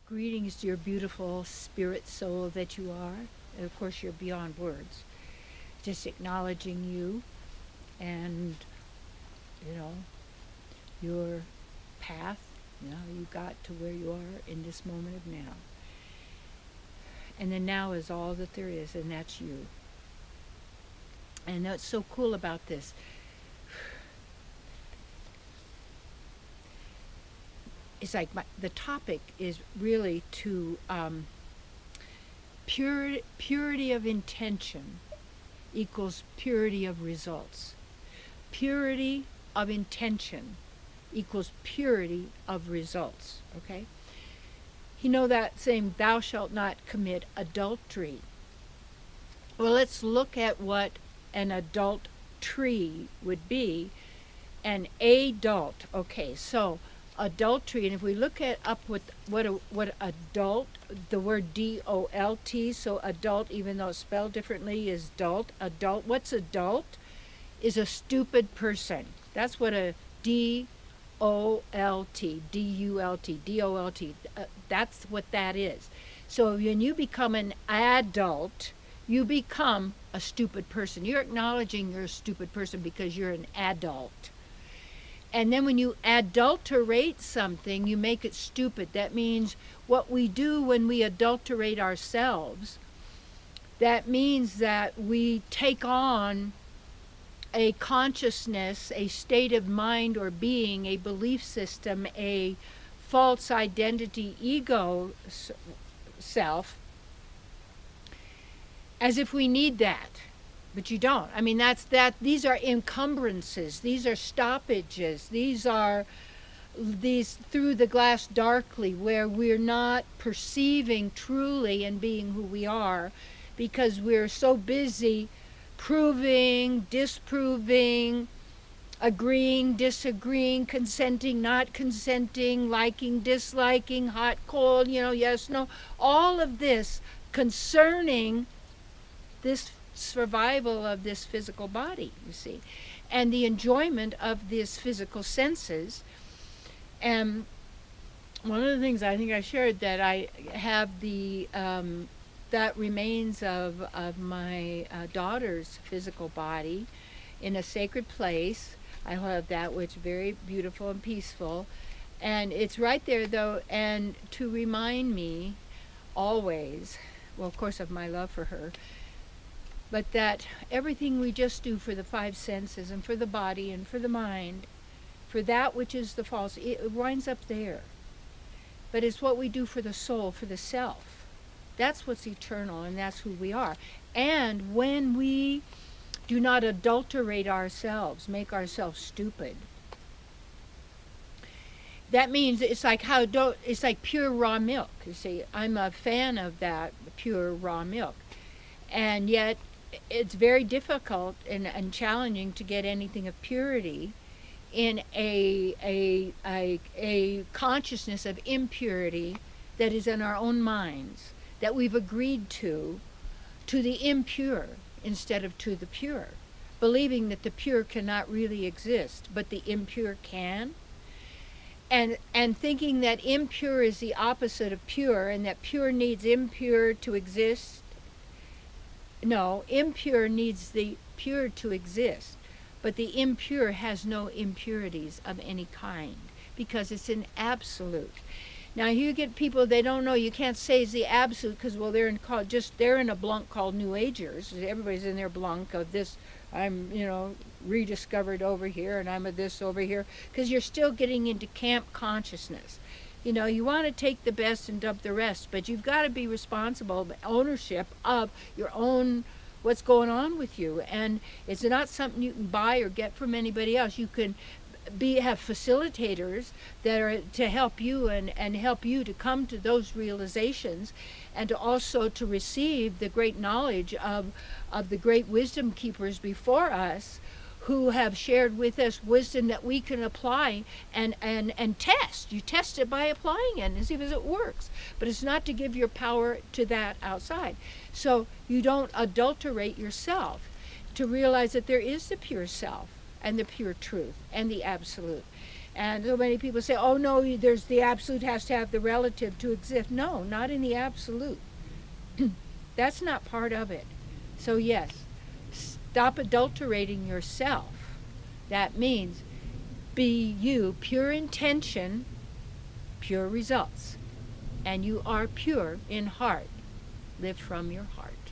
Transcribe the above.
Greetings, dear beautiful spirit soul that you are. And of course, you're beyond words. Just acknowledging you and, you know, your path, how you got to where you are in this moment of now. And the now is all that there is, and that's you. And what's so cool about this, it's like the topic is really to purity of intention equals purity of results. Purity of intention equals purity of results, okay? You know that saying, thou shalt not commit adultery. Well, let's look at what an adultery would be. An adult, okay, so adultery, and if we look at up with what adult, the word D-O-L-T, so adult, even though it's spelled differently, is adult. Adult, what's adult? Is a stupid person. That's what a D-O-L-T, D-U-L-T, D-O-L-T, that's what that is. So when you become an adult, you become a stupid person. You're acknowledging you're a stupid person because you're an adult. And then when you adulterate something, you make it stupid. That means what we do when we adulterate ourselves, that means that we take on a consciousness, a state of mind or being, a belief system, a false identity, ego self, as if we need that. But you don't. I mean, these are encumbrances, these are stoppages, these are these through the glass darkly, where we're not perceiving truly and being who we are because we're so busy proving, disproving, agreeing, disagreeing, consenting, not consenting, liking, disliking, hot, cold, yes, no, all of this concerning this survival of this physical body, you see, and the enjoyment of these physical senses. And one of the things I think I shared, that I have the that remains of my daughter's physical body in a sacred place. I have that, which is very beautiful and peaceful, and it's right there though, and to remind me always, well, of course, of my love for her, but that everything we just do for the five senses and for the body and for the mind, for that which is the false, it winds up there. But it's what we do for the soul, for the self. That's what's eternal, and that's who we are. And when we do not adulterate ourselves, make ourselves stupid, that means it's like it's like pure raw milk. You see, I'm a fan of that pure raw milk, and yet it's very difficult and challenging to get anything of purity in a consciousness of impurity that is in our own minds, that we've agreed to the impure instead of to the pure, believing that the pure cannot really exist, but the impure can, and thinking that impure is the opposite of pure, and that pure needs impure to exist. No, impure needs the pure to exist, but the impure has no impurities of any kind because it's an absolute. Now you get people, they don't know, you can't say it's the absolute because, well, they're in a blunk called New Agers. Everybody's in their blunk of this, I'm, rediscovered over here, and I'm a this over here, because you're still getting into camp consciousness. You want to take the best and dump the rest, but you've got to be responsible, ownership of your own, what's going on with you. And it's not something you can buy or get from anybody else. You can have facilitators that are to help you and help you to come to those realizations, and to also to receive the great knowledge of the great wisdom keepers before us, who have shared with us wisdom that we can apply and test. You test it by applying it and see if it works. But it's not to give your power to that outside. So you don't adulterate yourself, to realize that there is the pure self and the pure truth and the absolute. And so many people say, oh no, there's the absolute has to have the relative to exist. No, not in the absolute. That's not part of it. So yes, stop adulterating yourself. That means be you, pure intention, pure results. And you are pure in heart. Live from your heart.